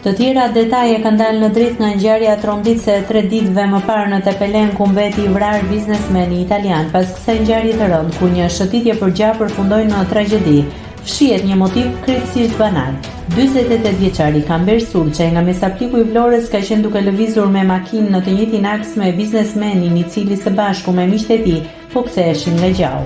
Të tjera detaje kanë dalë në dritë nga ngjarja tronditëse e 3 ditëve më parë në Tepelen, ku mbeti i vrarë biznesmeni italian pas kësaj ngjarje të rëndë, ku një shëtitje për gjatë përfundoi në tragjedi. Fshihet një motiv krejtësisht banal. 48 vjeçari Kamber Sulçaj nga mesapliku i Vlorës ka qenë duke lëvizur me makinë në të njëjtin aks me biznesmenin, i cili së bashku me miqtë e tij po ktheheshin nga gjau.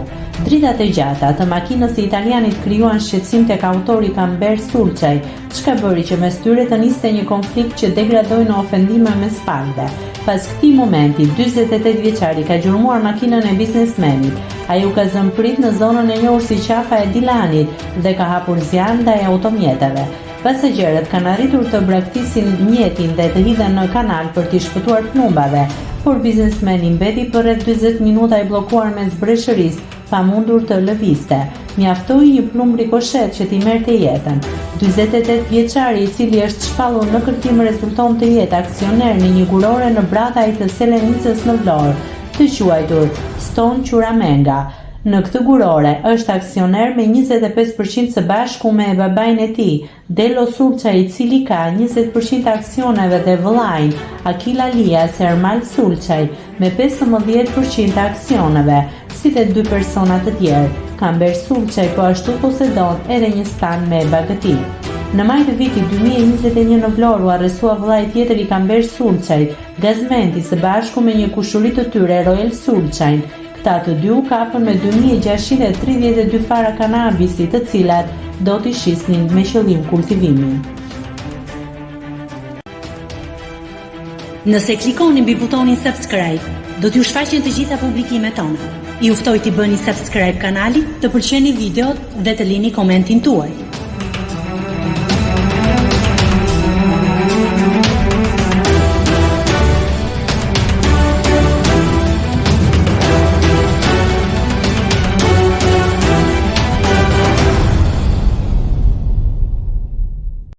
Dritat e gjata të makinës së italianit krijuan shqetësim tek autori Kamber Sulçaj, çka bëri që mes tyre të niste një konflikt që degradoi në ofendime mes palëve. Pas këtij momenti, 48 vjeçari ka gjurmuar makinën e biznesmenit. Ai u ka zënë prit në zonën e njohur si qafa e Dilanit dhe ka hapur zjarr ndaj automjeteve. Pasagerët kanë arritur të braktisin mjetin dhe të hidhen në kanal për t'i shpëtuar plumbave, por biznesmeni mbeti për rreth 40 minuta i bllokuar mes breshërisë, pa mundur të lëvizte. Mjaftoi një plumb rikoshet që t'i merrte jetën. 48 vjeçari, i cili është shpallur në kërkim, rezulton të jetë aksioner në një gurore në Brataj të Selenicës në Vlorë, të quajtur Ston Quramenga. Në këtë gurore është aksioner me 25% së bashku me babain e tij, Delo Sulçaj, i cili ka 20% aksioneve, dhe vëllain, Akil Alias Ermal Sulçaj, me 15% aksioneve, si dhe 2 persona të tjerë. Kamber Sulçaj po ashtu posedon edhe një stan me bagëti. Në maj të vitit 2021 në Vlorë u arrestua vëllai tjetër i Kamber Sulçajt, Gazmenti, së bashku me një kushuri të tyre, Royal Sulçaj. Këta të dy u kapën me 2632 fara kanabisi, të cilat do t'i shisnin me qëllim kultivimi. Nëse klikoni mbi butonin subscribe, do t'ju shfaqen të gjitha publikimet tona. Ju ftoj t'i bëni subscribe kanalit, të pëlqeni videot dhe të lini komentin tuaj.